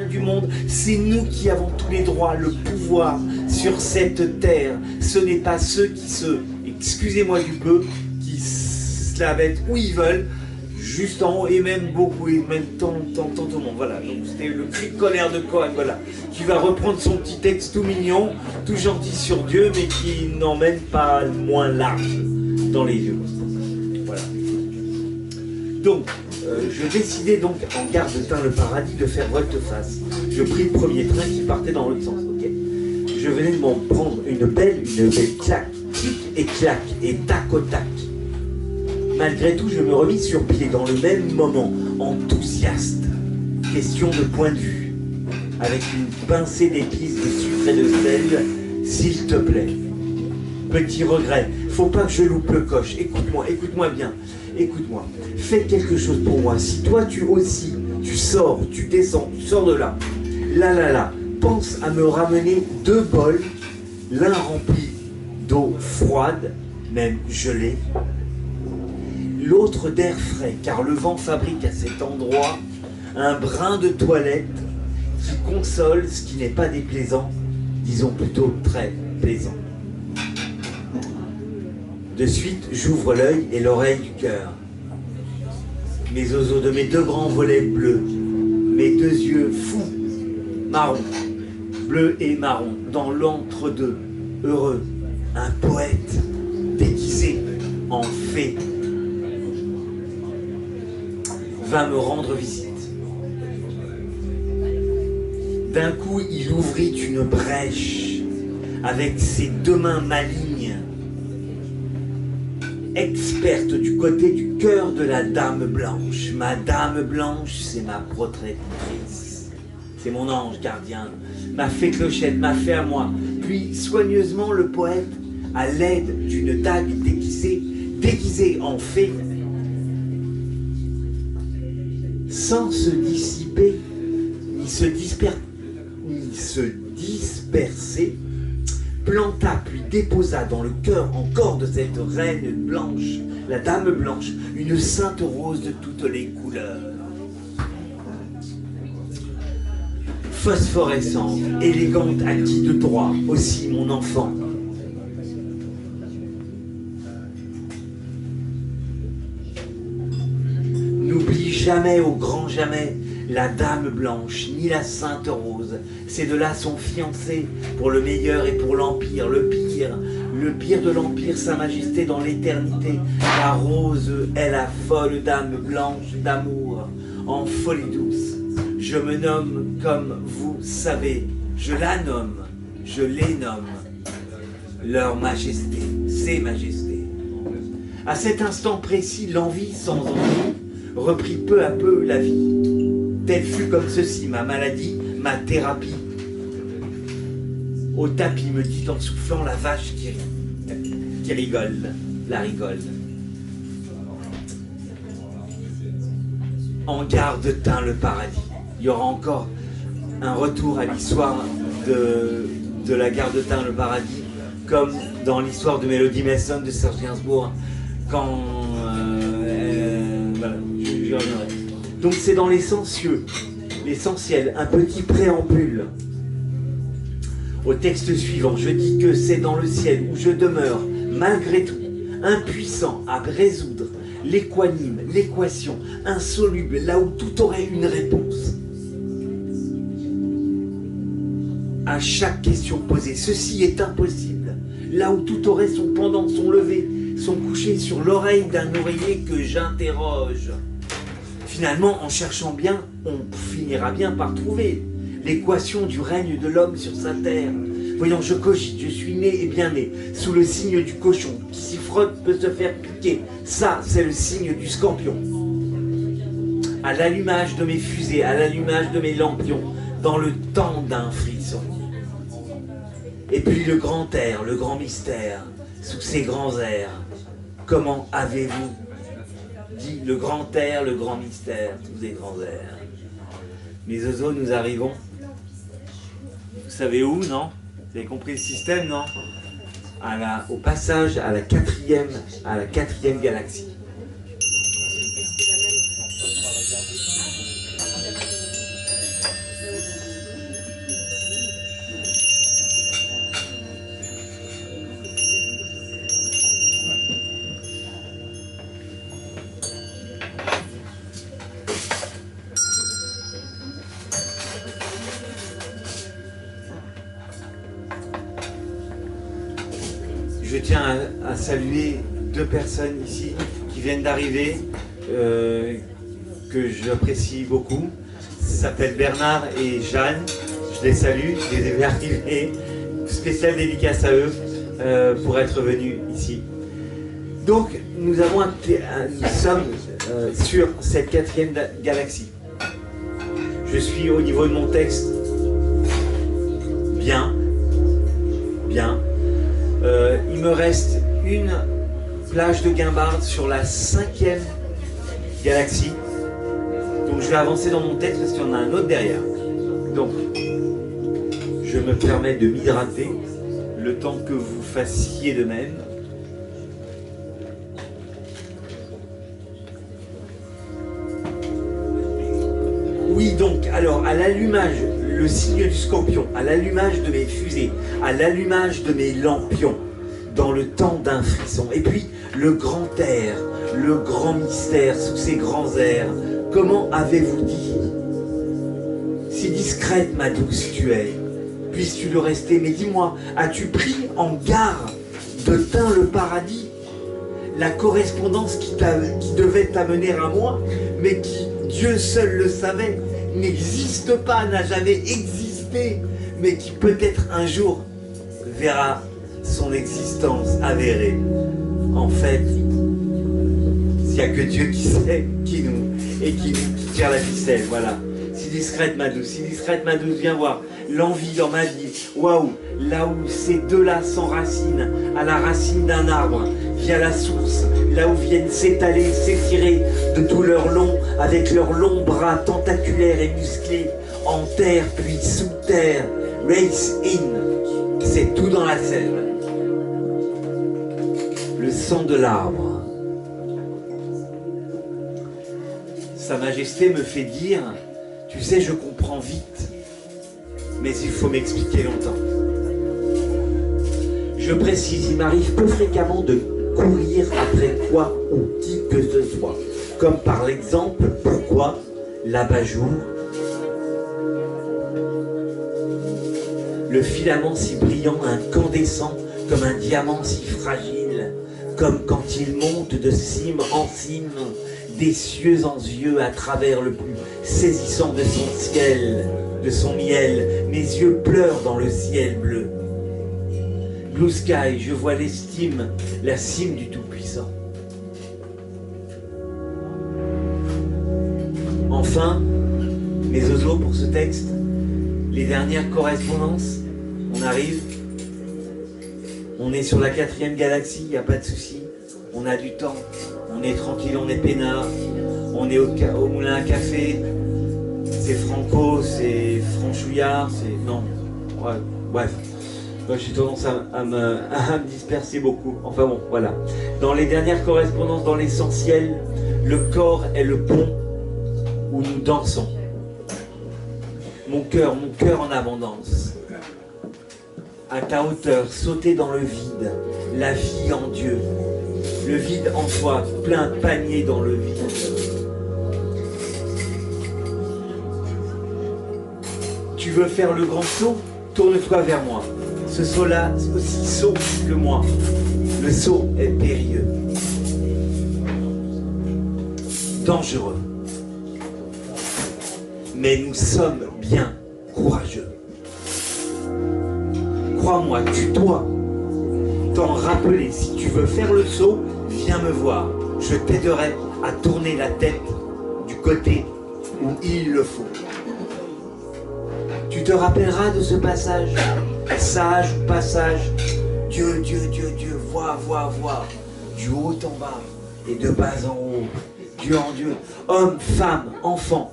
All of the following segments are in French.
du monde. C'est nous qui avons tous les droits, le pouvoir sur cette terre. Ce n'est pas ceux qui excusez-moi du peu, qui se la mettent où ils veulent, juste en haut, et même beaucoup, et même tant au monde. Voilà, donc c'était le cri de colère de Cohen, voilà, qui va reprendre son petit texte tout mignon, tout gentil sur Dieu, mais qui n'emmène pas moins large dans les yeux. Voilà. Donc, je décidais donc, en gare de Tain-le-Paradis, de faire volte-face. Je pris le premier train qui partait dans l'autre sens, ok. Je venais de m'en prendre une belle claque, tic et claque, et tac au tac. Malgré tout, je me remis sur pied dans le même moment, enthousiaste. Question de point de vue, avec une pincée d'épices, de sucre et de sel, s'il te plaît. Petit regret, faut pas que je loupe le coche. Écoute-moi bien, écoute-moi. Fais quelque chose pour moi. Si toi tu aussi, tu sors, tu descends, tu sors de là, pense à me ramener 2 bols, l'un rempli d'eau froide, même gelée, l'autre d'air frais, car le vent fabrique à cet endroit un brin de toilette qui console ce qui n'est pas déplaisant, disons plutôt très plaisant. De suite, j'ouvre l'œil et l'oreille du cœur. Mes oiseaux de mes 2 grands volets bleus, mes 2 yeux fous, marron, bleu et marron, dans l'entre-deux, heureux, un poète déguisé en fée va me rendre visite. D'un coup, il ouvrit une brèche avec ses 2 mains malignes, experte du côté du cœur de la dame blanche. Ma dame blanche, c'est ma protectrice. C'est mon ange gardien, ma fée clochette, ma fée à moi. Puis, soigneusement, le poète, à l'aide d'une dague déguisée en fée, sans se dissiper, ni se disperser, planta puis déposa dans le cœur encore de cette reine blanche, la dame blanche, une sainte rose de toutes les couleurs. Phosphorescente, élégante à qui de droit, aussi mon enfant. N'oublie jamais, au grand jamais, la dame blanche, ni la sainte rose. C'est de là son fiancé, pour le meilleur et pour l'empire, le pire de l'empire, sa majesté dans l'éternité. La rose est la folle dame blanche d'amour, en folie douce. Je me nomme comme vous savez, je la nomme, je les nomme, leur majesté, ses majestés. À cet instant précis, l'envie sans envie reprit peu à peu la vie. Telle fut comme ceci, ma maladie, ma thérapie. Au tapis, me dit en soufflant la vache qui rigole, la rigole. En gare de Tain-le-Paradis. Il y aura encore un retour à l'histoire de la gare de Tain-le-Paradis, comme dans l'histoire de Mélodie Mason de Serge Gainsbourg, quand... voilà, j'y reviendrai. Donc c'est dans l'essentiel, un petit préambule. Au texte suivant, je dis que c'est dans le ciel où je demeure, malgré tout, impuissant à résoudre l'équation insoluble, là où tout aurait une réponse. À chaque question posée, ceci est impossible, là où tout aurait son pendant, son lever, son coucher sur l'oreille d'un oreiller que j'interroge. Finalement, en cherchant bien, on finira bien par trouver l'équation du règne de l'homme sur sa terre. Voyons, je cogite, je suis né et bien né, sous le signe du cochon, qui s'y frotte peut se faire piquer. Ça, c'est le signe du scorpion. À l'allumage de mes fusées, à l'allumage de mes lampions, dans le temps d'un frisson. Et puis le grand air, le grand mystère, sous ces grands airs, comment avez-vous dit le grand air, le grand mystère, tous les grands airs. Mes oiseaux, nous arrivons. Vous savez où, non? Vous avez compris le système, non? Au passage à la quatrième galaxie. Je tiens à saluer deux personnes ici qui viennent d'arriver, que j'apprécie beaucoup. Ça s'appelle Bernard et Jeanne. Je les salue, je les ai vus arriver. Spéciale dédicace à eux pour être venus ici. Donc, nous sommes sur cette 4e galaxie. Je suis au niveau de mon texte bien. Il me reste une plage de guimbarde sur la 5e galaxie. Donc je vais avancer dans mon texte parce qu'il y en a un autre derrière. Donc je me permets de m'hydrater le temps que vous fassiez de même. Oui, donc, alors, à l'allumage, le signe du scorpion, à l'allumage de mes fusées, à l'allumage de mes lampions, dans le temps d'un frisson. Et puis, le grand air, le grand mystère sous ces grands airs, comment avez-vous dit? Si discrète, ma douce, tu es, puisses-tu le rester, mais dis-moi, as-tu pris en garde de teint le paradis? La correspondance qui devait t'amener à moi, mais qui, Dieu seul le savait, n'existe pas, n'a jamais existé, mais qui peut-être un jour verra son existence avérée. En fait, il n'y a que Dieu qui sait, qui tire la ficelle, voilà. Si discrète ma douce, viens voir l'envie dans ma vie. Waouh, là où ces deux-là s'enracinent, à la racine d'un arbre, via la source, là où viennent s'étaler, s'étirer de tout leur long, avec leurs longs bras tentaculaires et musclés, en terre puis sous terre, race in, c'est tout dans la sève. Le sang de l'arbre. Sa Majesté me fait dire, tu sais, je comprends vite, mais il faut m'expliquer longtemps. Je précise, il m'arrive peu fréquemment de courir après quoi ou qui que ce soit. Comme par exemple, pourquoi l'abat-jour? Le filament si brillant, incandescent, comme un diamant si fragile, comme quand il monte de cime en cime, des cieux en yeux à travers le plus saisissant de son ciel, de son miel, mes yeux pleurent dans le ciel bleu. Blue sky, je vois l'estime, la cime du Tout-Puissant. Enfin, mes oiseaux pour ce texte, les dernières correspondances, on arrive, on est sur la 4e galaxie, il n'y a pas de souci, on a du temps, on est tranquille, on est peinard, on est au moulin à café, c'est Franco, c'est Franchouillard, c'est... non, ouais, bref. Moi, j'ai tendance à me disperser beaucoup. Enfin bon, voilà. Dans les dernières correspondances, dans l'essentiel, le corps est le pont où nous dansons. Mon cœur en abondance. À ta hauteur, sauter dans le vide, la vie en Dieu. Le vide en toi, plein de paniers dans le vide. Tu veux faire le grand saut? Tourne-toi vers moi. Ce saut-là, aussi saut que moi. Le saut est périlleux. Dangereux. Mais nous sommes bien courageux. Crois-moi, tu dois t'en rappeler. Si tu veux faire le saut, viens me voir. Je t'aiderai à tourner la tête du côté où il le faut. Tu te rappelleras de ce passage, sage ou passage, Dieu, Dieu, Dieu, Dieu, vois, vois, vois, du haut en bas et de bas en haut, Dieu en Dieu, homme, femme, enfant,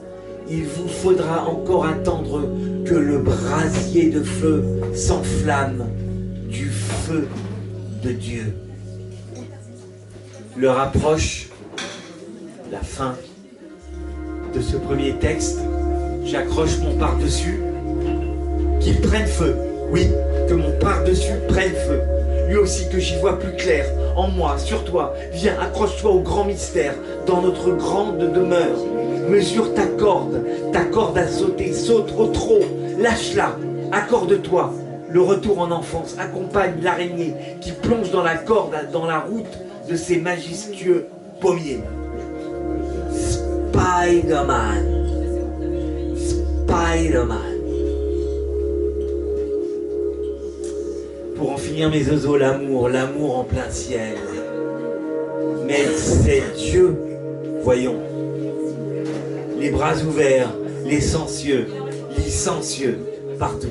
il vous faudra encore attendre que le brasier de feu s'enflamme du feu de Dieu. Leur approche la fin de ce premier texte, j'accroche mon par-dessus, qu'il prenne feu, oui, que mon par-dessus prenne feu, lui aussi que j'y vois plus clair, en moi, sur toi, viens, accroche-toi au grand mystère, dans notre grande demeure, mesure ta corde à sauter, saute au trot, lâche-la, accorde-toi, le retour en enfance accompagne l'araignée qui plonge dans la corde, dans la route de ces majestueux pommiers. Spider-Man. Spider-Man. Pour en finir mes oiseaux, l'amour, l'amour en plein ciel. Mais c'est Dieu, voyons. Les bras ouverts, licencieux, partout.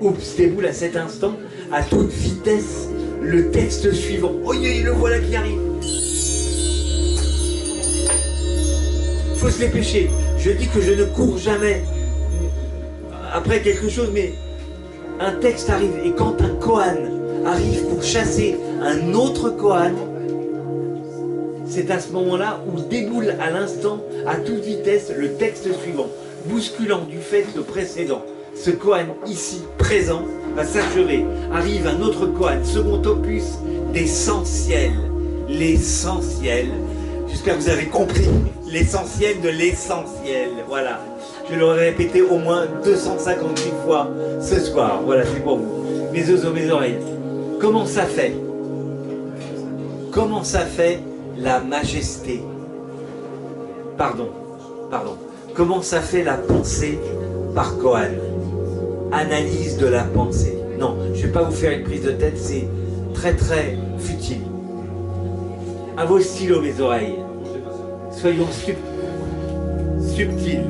Oups, déboule à cet instant, à toute vitesse, le texte suivant. Oh, le voilà qui arrive. Faut se dépêcher. Je dis que je ne cours jamais après quelque chose, mais un texte arrive. Et quand un koan arrive pour chasser un autre koan, c'est à ce moment-là où déboule à l'instant, à toute vitesse, le texte suivant, bousculant du fait le précédent. Ce koan ici, présent, va s'achever. Arrive un autre koan, second opus d'essentiel. L'essentiel. J'espère que vous avez compris. L'essentiel de l'essentiel. Voilà. Je l'aurais répété au moins 258 fois ce soir. Voilà, c'est pour vous. Mes oiseaux, mes oreilles. Comment ça fait? Comment ça fait la majesté? Pardon. Comment ça fait la pensée par koan? Analyse de la pensée. Non, je ne vais pas vous faire une prise de tête, c'est très très futile. À vos stylos, mes oreilles. Soyons subtils.